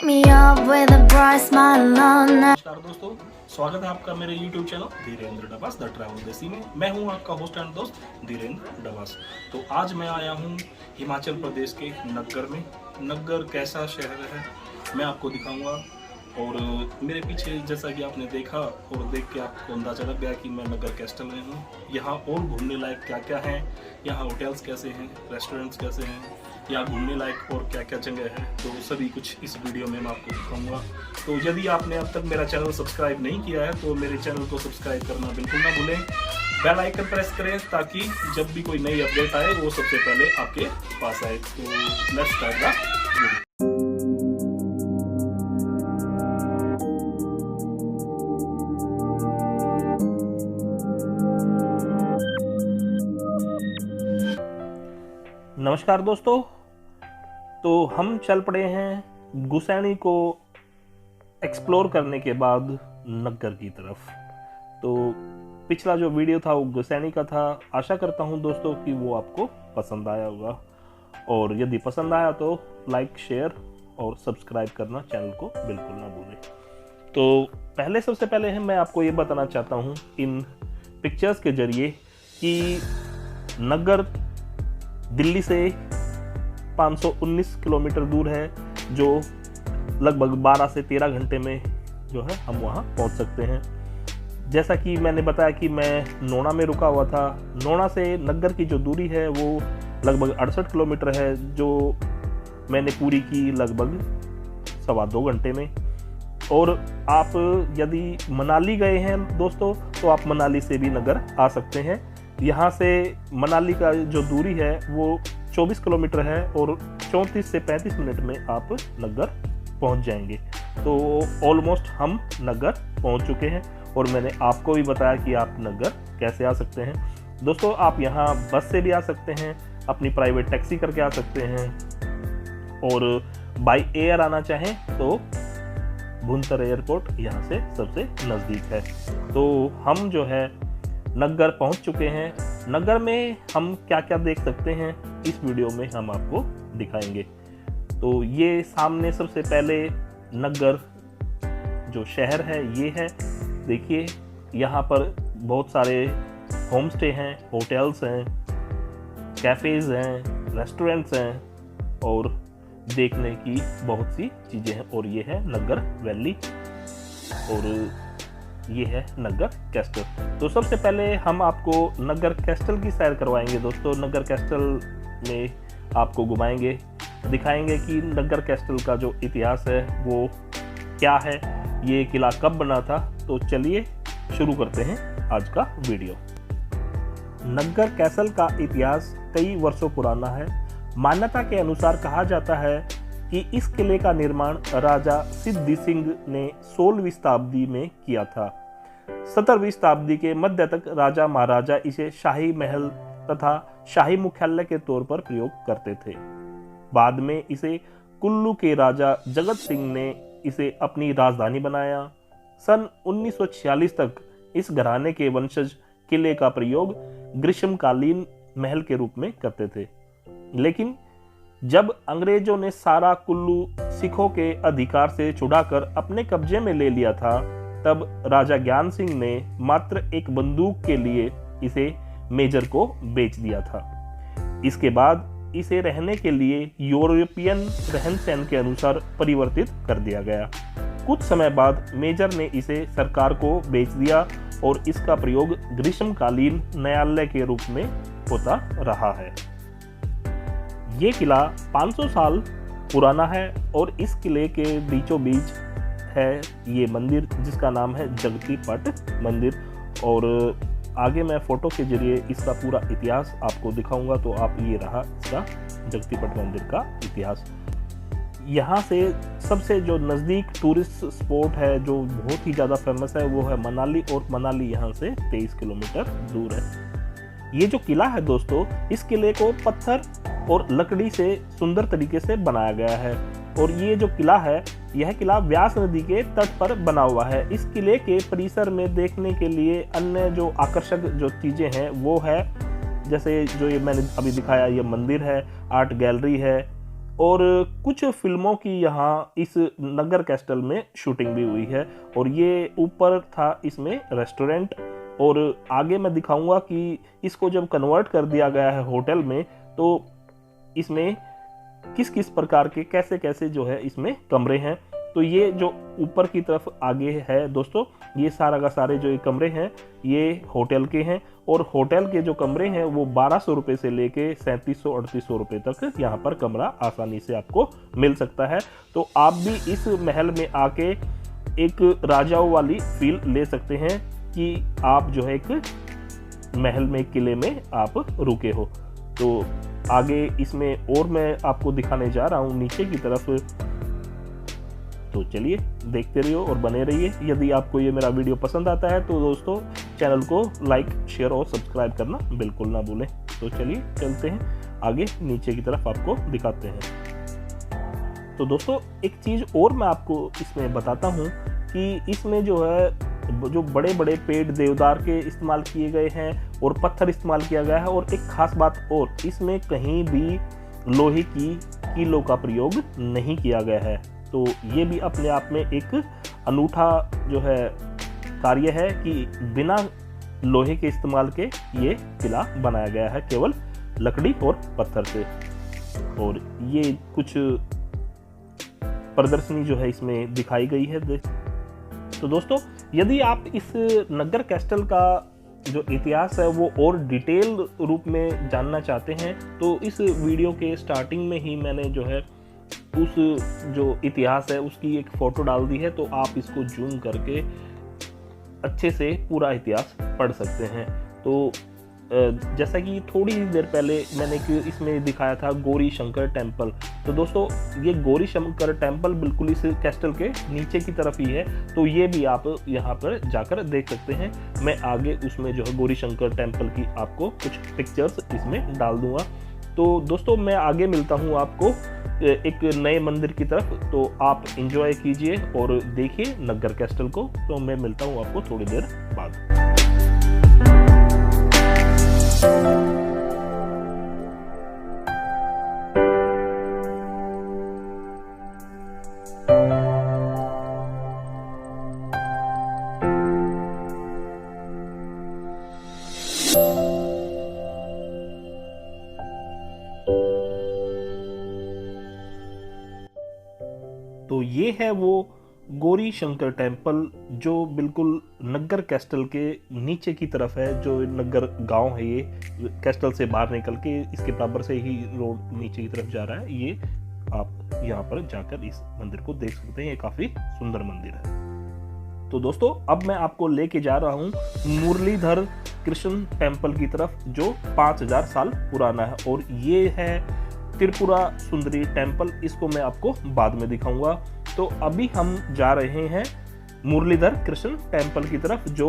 Wake me up with a bright smile on. नमस्कार दोस्तों, स्वागत है आपका मेरे YouTube channel Dhirendra Dabas the travel देसी में। मैं हूं आपका होस्ट एंड दोस्त धीरेन्द्र डबास। तो आज मैं आया हूं हिमाचल प्रदेश के नग्गर में। नग्गर कैसा शहर है मैं आपको दिखाऊंगा। और मेरे पीछे जैसा कि आपने देखा और देख के आपको अंदाजा लग गया कि मैं नग्गर कैस्टल में हूँ। यहाँ और घूमने लायक क्या क्या है, यहाँ होटल्स कैसे हैं, रेस्टोरेंट्स कैसे हैं, यहाँ घूमने लायक और क्या क्या जगह है, तो सभी कुछ इस वीडियो में मैं आपको दिखाऊंगा। तो यदि आपने अब तक मेरा चैनल सब्सक्राइब नहीं किया है तो मेरे चैनल को सब्सक्राइब करना बिल्कुल ना भूलें। बेल आइकन प्रेस करें ताकि जब भी कोई नई अपडेट आए वो सबसे पहले आपके पास आए। तो लेट्स स्टार्ट द वीडियो। नमस्कार दोस्तों, तो हम चल पड़े हैं गुसैनी को एक्सप्लोर करने के बाद नग्गर की तरफ। तो पिछला जो वीडियो था वो गुसैनी का था। आशा करता हूं दोस्तों कि वो आपको पसंद आया होगा, और यदि पसंद आया तो लाइक, शेयर और सब्सक्राइब करना चैनल को बिल्कुल ना भूलें। तो सबसे पहले मैं आपको ये बताना चाहता हूँ इन पिक्चर्स के जरिए कि नग्गर दिल्ली से 519 किलोमीटर दूर है, जो लगभग 12 से 13 घंटे में जो है हम वहाँ पहुँच सकते हैं। जैसा कि मैंने बताया कि मैं नोना में रुका हुआ था। नोना से नग्गर की जो दूरी है वो लगभग 68 किलोमीटर है, जो मैंने पूरी की लगभग 2.25 घंटे में। और आप यदि मनाली गए हैं दोस्तों तो आप मनाली से भी नग्गर आ सकते हैं। यहाँ से मनाली का जो दूरी है वो 24 किलोमीटर है और 34 से 35 मिनट में आप नग्गर पहुँच जाएंगे। तो ऑलमोस्ट हम नग्गर पहुँच चुके हैं, और मैंने आपको भी बताया कि आप नग्गर कैसे आ सकते हैं। दोस्तों, आप यहाँ बस से भी आ सकते हैं, अपनी प्राइवेट टैक्सी करके आ सकते हैं, और बाई एयर आना चाहें तो भुंतर एयरपोर्ट यहाँ से सबसे नज़दीक है। तो हम जो है नग्गर पहुंच चुके हैं। नग्गर में हम क्या क्या देख सकते हैं इस वीडियो में हम आपको दिखाएंगे। तो ये सामने सबसे पहले नग्गर जो शहर है ये है। देखिए, यहाँ पर बहुत सारे होम स्टे हैं, होटल्स हैं, कैफ़ेज़ हैं, रेस्टोरेंट्स हैं, और देखने की बहुत सी चीज़ें हैं। और ये है नग्गर वैली, और ये है नग्गर कैस्टल। तो सबसे पहले हम आपको नग्गर कैस्टल की सैर करवाएंगे दोस्तों। नग्गर कैस्टल में आपको घुमाएंगे, दिखाएंगे कि नग्गर कैस्टल का जो इतिहास है वो क्या है, ये किला कब बना था। तो चलिए शुरू करते हैं आज का वीडियो। नग्गर कैसल का इतिहास कई वर्षों पुराना है। मान्यता के अनुसार कहा जाता है कि इस किले का निर्माण राजा सिद्धि सिंह ने 16वीं शताब्दी में किया था। 17वीं शताब्दी के मध्य तक राजा महाराजा इसे शाही महल तथा शाही मुख्यालय के तौर पर प्रयोग करते थे। बाद में इसे कुल्लू के राजा जगत सिंह ने इसे अपनी राजधानी बनाया। सन 1946 तक इस घराने के वंशज किले का प्रयोग ग्रीष्मकालीन महल के रूप में करते थे, लेकिन जब अंग्रेजों ने सारा कुल्लू सिखों के अधिकार से छुड़ाकर अपने कब्जे में ले लिया था, तब राजा ज्ञान सिंह ने मात्र एक बंदूक के लिए इसे मेजर को बेच दिया था। इसके बाद इसे रहने के लिए यूरोपियन रहन सहन के अनुसार परिवर्तित कर दिया गया। कुछ समय बाद मेजर ने इसे सरकार को बेच दिया, और इसका प्रयोग ग्रीष्मकालीन न्यायालय के रूप में होता रहा है। ये किला 500 साल पुराना है, और इस किले के बीचों बीच है ये मंदिर जिसका नाम है जगती पट मंदिर। और आगे मैं फोटो के जरिए इसका पूरा इतिहास आपको दिखाऊंगा। तो आप ये रहा इसका जगती पट मंदिर का इतिहास। यहाँ से सबसे जो नज़दीक टूरिस्ट स्पॉट है जो बहुत ही ज़्यादा फेमस है वो है मनाली, और मनाली यहाँ से 23 किलोमीटर दूर है। ये जो किला है दोस्तों, इस किले को पत्थर और लकड़ी से सुंदर तरीके से बनाया गया है। और ये जो किला है, यह किला व्यास नदी के तट पर बना हुआ है। इस किले के परिसर में देखने के लिए अन्य जो आकर्षक जो चीज़ें हैं वो है, जैसे जो ये मैंने अभी दिखाया, ये मंदिर है, आर्ट गैलरी है, और कुछ फिल्मों की यहाँ इस नगर कैस्टल में शूटिंग भी हुई है। और ये ऊपर था इसमें रेस्टोरेंट, और आगे मैं दिखाऊंगा कि इसको जब कन्वर्ट कर दिया गया है होटल में तो इसमें किस किस प्रकार के कैसे कैसे जो है इसमें कमरे हैं। तो ये जो ऊपर की तरफ आगे है दोस्तों, ये सारा का सारे जो ये कमरे हैं ये होटल के हैं, और होटल के जो कमरे हैं वो 1200 रुपये से लेके 3700-3800 रुपये तक यहाँ पर कमरा आसानी से आपको मिल सकता है। तो आप भी इस महल में आके एक राजाओं वाली फील ले सकते हैं कि आप जो है एक महल में, किले में आप रुके हो। तो आगे इसमें और मैं आपको दिखाने जा रहा हूँ नीचे की तरफ, तो चलिए देखते रहिए और बने रहिए। यदि आपको ये मेरा वीडियो पसंद आता है तो दोस्तों चैनल को लाइक, शेयर और सब्सक्राइब करना बिल्कुल ना भूलें। तो चलिए चलते हैं आगे, नीचे की तरफ आपको दिखाते हैं। तो दोस्तों एक चीज़ और मैं आपको इसमें बताता हूँ कि इसमें जो है जो बड़े बड़े पेड़ देवदार के इस्तेमाल किए गए हैं और पत्थर इस्तेमाल किया गया है। और एक खास बात और, इसमें कहीं भी लोहे की कीलों का प्रयोग नहीं किया गया है। तो ये भी अपने आप में एक अनूठा जो है कार्य है कि बिना लोहे के इस्तेमाल के ये किला बनाया गया है, केवल लकड़ी और पत्थर से। और ये कुछ प्रदर्शनी जो है इसमें दिखाई गई है। तो दोस्तों यदि आप इस नगर कैस्टल का जो इतिहास है वो और डिटेल रूप में जानना चाहते हैं तो इस वीडियो के स्टार्टिंग में ही मैंने जो है उस जो इतिहास है उसकी एक फ़ोटो डाल दी है। तो आप इसको जूम करके अच्छे से पूरा इतिहास पढ़ सकते हैं। तो जैसा कि थोड़ी ही देर पहले मैंने इसमें दिखाया था गौरी शंकर टेम्पल। तो दोस्तों ये गौरी शंकर टेम्पल बिल्कुल इस कैस्टल के नीचे की तरफ ही है। तो ये भी आप यहाँ पर जाकर देख सकते हैं। मैं आगे उसमें जो है गौरी शंकर टेम्पल की आपको कुछ पिक्चर्स इसमें डाल दूंगा। तो दोस्तों मैं आगे मिलता हूँ आपको एक नए मंदिर की तरफ। तो आप एंजॉय कीजिए और देखिए नगर कैस्टल को। तो मैं मिलता हूँ आपको थोड़ी देर बाद। तो ये है वो गौरी शंकर टेम्पल जो बिल्कुल नगर कैस्टल के नीचे की तरफ है। जो नगर गांव है ये कैस्टल से बाहर निकल के इसके बराबर से ही रोड नीचे की तरफ जा रहा है। ये आप यहाँ पर जाकर इस मंदिर को देख सकते हैं। ये काफ़ी सुंदर मंदिर है। तो दोस्तों अब मैं आपको लेके जा रहा हूँ मुरलीधर कृष्ण टेम्पल की तरफ जो 5000 साल पुराना है। और ये है त्रिपुरा सुंदरी टेम्पल। इसको मैं आपको बाद में दिखाऊंगा। तो अभी हम जा रहे हैं मुरलीधर कृष्ण टेम्पल की तरफ जो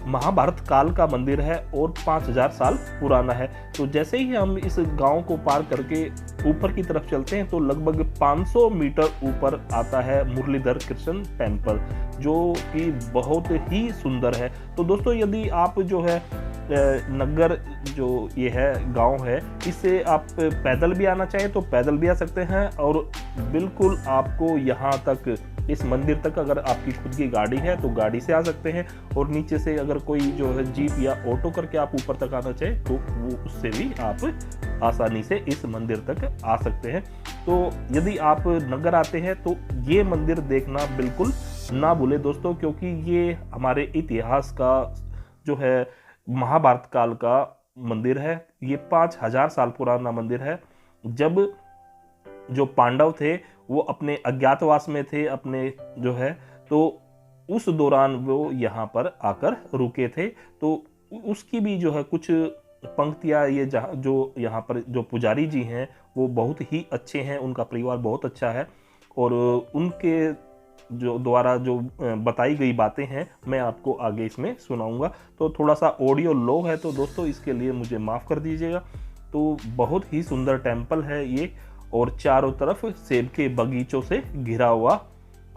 महाभारत काल का मंदिर है और 5000 साल पुराना है। तो जैसे ही हम इस गांव को पार करके ऊपर की तरफ चलते हैं तो लगभग 500 मीटर ऊपर आता है मुरलीधर कृष्ण टेम्पल जो कि बहुत ही सुंदर है। तो दोस्तों यदि आप जो है नगर जो ये है गांव है इससे आप पैदल भी आना चाहें तो पैदल भी आ सकते हैं। और बिल्कुल आपको यहाँ तक इस मंदिर तक अगर आपकी खुद की गाड़ी है तो गाड़ी से आ सकते हैं। और नीचे से अगर कोई जो है जीप या ऑटो करके आप ऊपर तक आना चाहे तो वो उससे भी आप आसानी से इस मंदिर तक आ सकते हैं। तो यदि आप नगर आते हैं तो ये मंदिर देखना बिल्कुल ना भूलें दोस्तों, क्योंकि ये हमारे इतिहास का जो है महाभारत काल का मंदिर है। ये 5000 साल पुराना मंदिर है। जब जो पांडव थे वो अपने अज्ञातवास में थे अपने जो है, तो उस दौरान वो यहाँ पर आकर रुके थे। तो उसकी भी जो है कुछ पंक्तियाँ ये जो यहाँ पर जो पुजारी जी हैं वो बहुत ही अच्छे हैं, उनका परिवार बहुत अच्छा है और उनके जो द्वारा जो बताई गई बातें हैं मैं आपको आगे इसमें सुनाऊंगा। तो थोड़ा सा ऑडियो लो है तो दोस्तों इसके लिए मुझे माफ़ कर दीजिएगा। तो बहुत ही सुंदर टेम्पल है ये और चारों तरफ सेब के बगीचों से घिरा हुआ।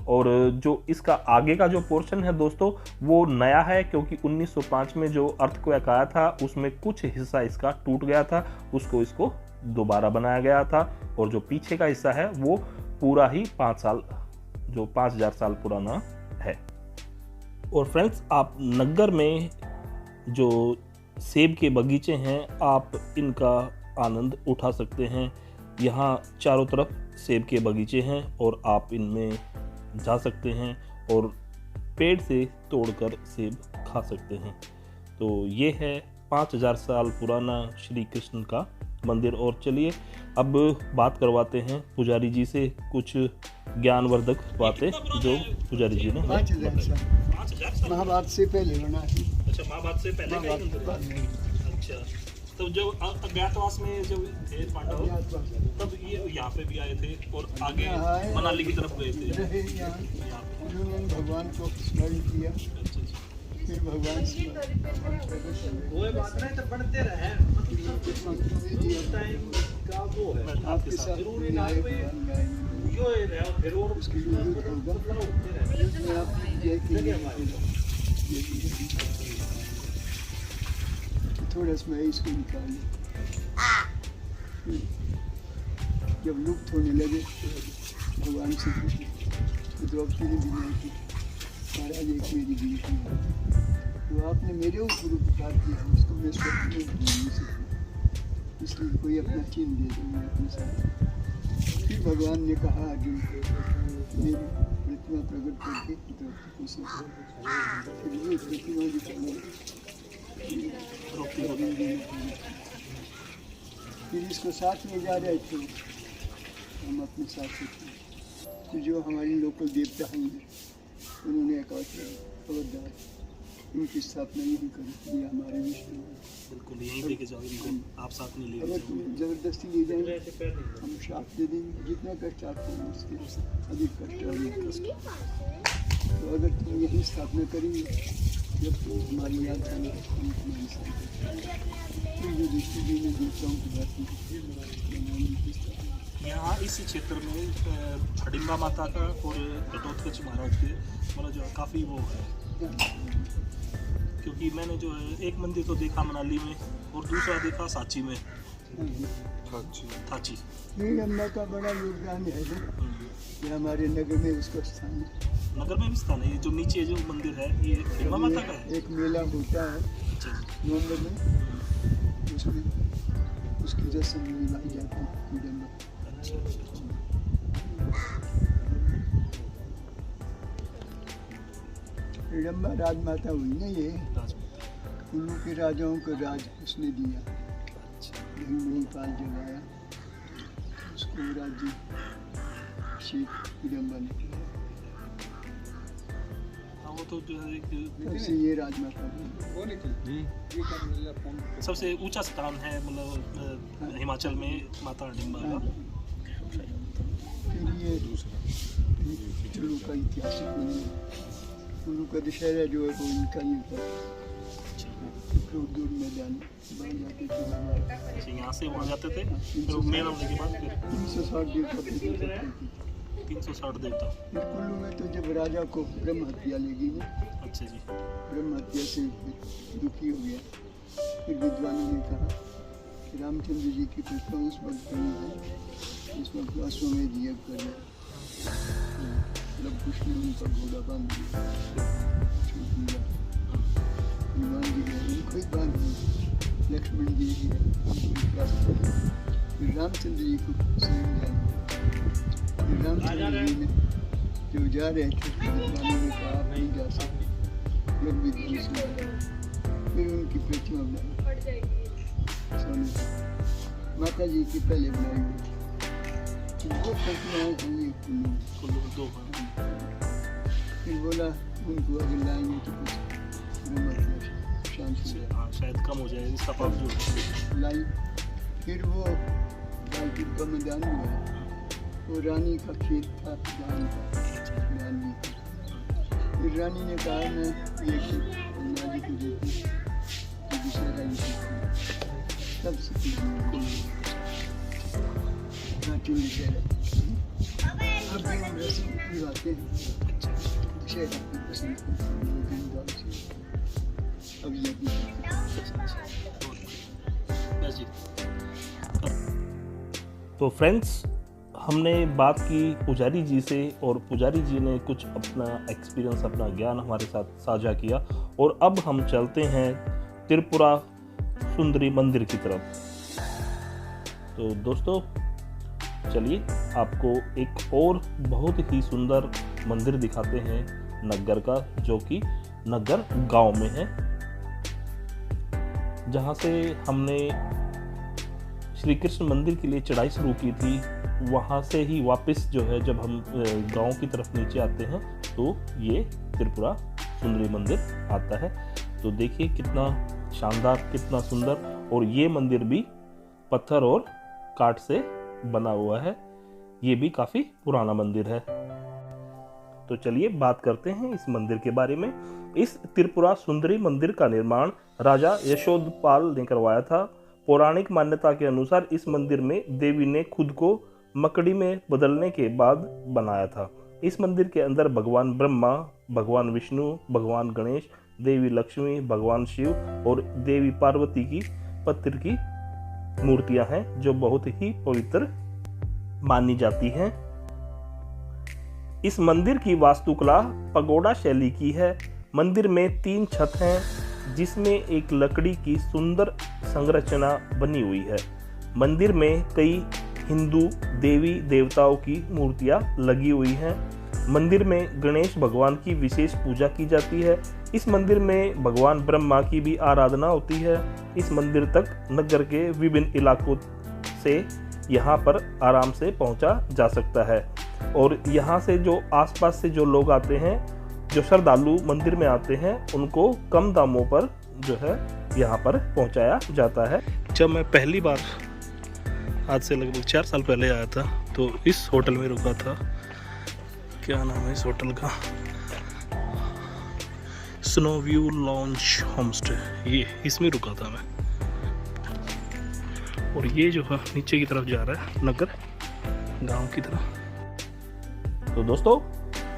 और जो इसका आगे का जो पोर्शन है दोस्तों वो नया है, क्योंकि 1905 में जो अर्थक्वेक आया था उसमें कुछ हिस्सा इसका टूट गया था, उसको दोबारा बनाया गया था, और जो पीछे का हिस्सा है वो पूरा ही 5000 साल पुराना है। और फ्रेंड्स, आप नग्गर में जो सेब के बगीचे हैं, आप इनका आनंद उठा सकते हैं। यहाँ चारों तरफ सेब के बगीचे हैं और आप इनमें जा सकते हैं और पेड़ से तोड़कर सेब खा सकते हैं। तो ये है 5000 साल पुराना श्री कृष्ण का मंदिर। और चलिए अब बात करवाते हैं पुजारी जी से कुछ ज्ञानवर्धक बातें जो पुजारी जी ने 5000 साल महाभारत से पहले बना है। अच्छा, महाभारत से पहले का ही मंदिर है। अच्छा, तो जब अज्ञातवास में जब थे पांडव, तब ये यहाँ पे भी आए थे और आगे मनाली की तरफ गए थे। रहे यहाँ, उन्होंने भगवान को स्मरण किया, फिर भगवान से वो बात नहीं तो बढ़ते रहे टाइम का वो है आपके साथ जरूरी न्याय ना भगवान गाएंगे। यो है फिर और उसकी जरूरत होगा मैं आपकी जय के लिए थोड़ा समय इसको निकाल जब लुप्त होने लगे भगवान श्री कृष्ण तो द्रौपदी ने विनय की, महाराज एक मेरी बेटी है, तो आपने मेरे ऊपर उपकार किया, उसको मैं स्वप्न में भूल नहीं सकती, इसलिए कोई अपना चिन्ह दे दो मैं अपने साथ। फिर भगवान ने कहा अर्जुन को मेरी प्रतिमा प्रकट करके द्रौपदी को सब फिर वो प्रतिमा दिखाने फिर इसको साथ में जा रहे थे हम अपने साथ थे, तो जो हमारे लोकल देवता होंगे उन्होंने कहा खबरदार इनकी स्थापना नहीं करें, ये हमारे विष्णु हैं, बिल्कुल यहीं लेके जाओ इनको, आप साथ में ले अगर तुम जबरदस्ती ले जाएंगे हम श्राप दे देंगे, जितना कष्ट आपको है उसके अधिक कष्ट है। तो अगर तुम यही स्थापना करेंगे जब तुम हमारी याद आने हम तुम्हारी साथ फिर जो दृष्टि जी ने देवताओं की बात यहाँ इस क्षेत्र में हडिम्बा माता का और घटोत्कच महाराज के मतलब जो काफ़ी वो है, क्योंकि मैंने जो है एक मंदिर तो देखा मनाली में और दूसरा देखा सांची में, थाची। अम्मा का बड़ा योगदान है ये हमारे नगर में उसका स्थान है। नगर में भी स्थान है। ये जो नीचे जो मंदिर है ये हडिम्बा माता का है। एक मेला होता है अच्छा जी। नवंबर में, उसमें उसकी रस्म निभाई जाती है। हिडम्बा राजमाता हुई ना ये, कुल्लू के राजाओं को राज उसने दिया। महिपाल जब आया उसको राज्य श्री हिडम्बा ने किया, वो तो जो है तब से ये राजमाता हुई। सबसे ऊंचा स्थान है मतलब हिमाचल में माता हडिम्बा का। फिर ये कुल्लू का इतिहास कुल्लू का दशहरा जो है वो इनका ही होता है। दूर मैदान बाहर जाते थे, अच्छा, यहाँ से वहाँ जाते थे, फिर मेला होने के बाद फिर 360 देवता पूजा करते थे। 360 देवता। फिर कुल्लू में तो जब राजा को ब्रह्म हत्या लगी ना, अच्छा जी। ब्रह्म हत्या से दुखी हो गया, फिर विद्वानों ने कहा कि रामचंद्र जी की प्रतिमा उस वक्त बनी है इस वक्त अश्वमेध यज्ञ कर रहे, लव कुश ने उनका घोड़ा बांध दिया, छोड़ दिया। हनुमान जी है उनको ही बांध दिया, लक्ष्मण जी है फिर रामचंद्र जी को स्वयं जाना। फिर रामचंद्र जी ने जो जा रहे थे विद्वानों ने कहा आप नहीं जा सकते, लोग विद्वान सुना, फिर उनकी प्रतिमा बनाई सोने माता जी की पहले बनाई हुई वो प्रतिमाएं हैं ये कुल्लू दो हैं। फिर बोला उनको अगर लाएंगे तो कुछ शांति से हाँ, शायद कम हो जाए इसका पाप जो है। लाई। फिर वो गालपुर का मैदान हुआ, वो रानी का खेत था धान का, रानी का। फिर रानी ने कहा मैं ये खेत अन्ना जी को देती तो दूसरा तब से अब भी हम रस्म निभाते हैं, दशहरा की पसंद अब ये बस जी। तो फ्रेंड्स, हमने बात की पुजारी जी से और पुजारी जी ने कुछ अपना एक्सपीरियंस, अपना ज्ञान हमारे साथ साझा किया। और अब हम चलते हैं त्रिपुरा सुंदरी मंदिर की तरफ। तो दोस्तों चलिए आपको एक और बहुत ही सुंदर मंदिर दिखाते हैं नग्गर का, जो कि नग्गर गांव में है, जहां से हमने श्री कृष्ण मंदिर के लिए चढ़ाई शुरू की थी। वहाँ से ही वापस जो है, जब हम गांव की तरफ नीचे आते हैं तो ये त्रिपुरा सुंदरी मंदिर आता है। तो देखिए कितना शानदार, कितना सुंदर। और ये मंदिर भी पत्थर और काठ से बना हुआ है। ये भी काफ़ी पुराना मंदिर है। तो चलिए बात करते हैं इस मंदिर के बारे में। इस त्रिपुरा सुंदरी मंदिर का निर्माण राजा यशोधपाल ने करवाया था। पौराणिक मान्यता के अनुसार इस मंदिर में देवी ने खुद को मकड़ी में बदलने के बाद बनाया था। इस मंदिर के अंदर भगवान ब्रह्मा, भगवान विष्णु, भगवान गणेश, देवी लक्ष्मी, भगवान शिव और देवी पार्वती की पत्थर की मूर्तियां हैं, जो बहुत ही पवित्र मानी जाती हैं। इस मंदिर की वास्तुकला पगोडा शैली की है। मंदिर में 3 छत हैं, जिसमें एक लकड़ी की सुंदर संरचना बनी हुई है। मंदिर में कई हिंदू देवी देवताओं की मूर्तियां लगी हुई हैं। मंदिर में गणेश भगवान की विशेष पूजा की जाती है। इस मंदिर में भगवान ब्रह्मा की भी आराधना होती है। इस मंदिर तक नगर के विभिन्न इलाकों से यहाँ पर आराम से पहुँचा जा सकता है। और यहाँ से जो आसपास से जो लोग आते हैं, जो श्रद्धालु मंदिर में आते हैं, उनको कम दामों पर जो है यहाँ पर पहुँचाया जाता है। जब मैं पहली बार आज से लगभग 4 साल पहले आया था, तो इस होटल में रुका था। क्या नाम है इस होटल का? Snow view launch homestay. ये इसमें रुका था मैं। और ये जो है नीचे की तरफ जा रहा है, नगर गांव की तरफ। तो दोस्तों,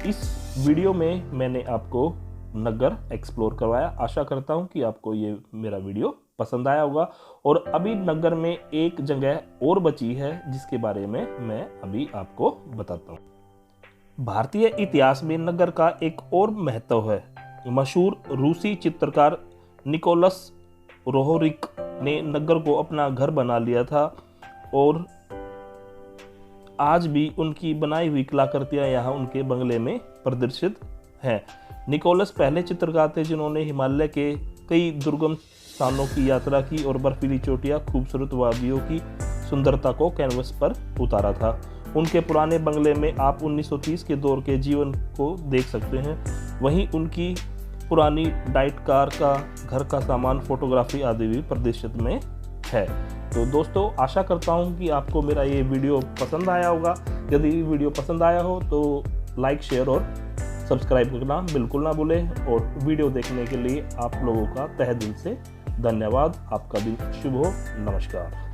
इस वीडियो में मैंने आपको नगर एक्सप्लोर करवाया। आशा करता हूं कि आपको ये मेरा वीडियो पसंद आया होगा। और अभी नगर में एक जगह और बची है, जिसके बारे में मैं अभी आपको बताता हूँ। भारतीय इतिहास में नगर का एक और महत्व है। मशहूर रूसी चित्रकार निकोलस रोहरिक ने नगर को अपना घर बना लिया था और आज भी उनकी बनाई हुई कलाकृतियां यहाँ उनके बंगले में प्रदर्शित हैं। निकोलस पहले चित्रकार थे जिन्होंने हिमालय के कई दुर्गम स्थानों की यात्रा की और बर्फीली चोटियां, खूबसूरत वादियों की सुंदरता को कैनवस पर उतारा था। उनके पुराने बंगले में आप 1930 के दौर के जीवन को देख सकते हैं। वहीं उनकी पुरानी डाइट कार का, घर का सामान, फोटोग्राफी आदि भी प्रदर्शित में है। तो दोस्तों, आशा करता हूं कि आपको मेरा ये वीडियो पसंद आया होगा। यदि वीडियो पसंद आया हो तो लाइक, शेयर और सब्सक्राइब करना बिल्कुल ना भूलें। और वीडियो देखने के लिए आप लोगों का तहे दिल से धन्यवाद। आपका दिन शुभ हो। नमस्कार।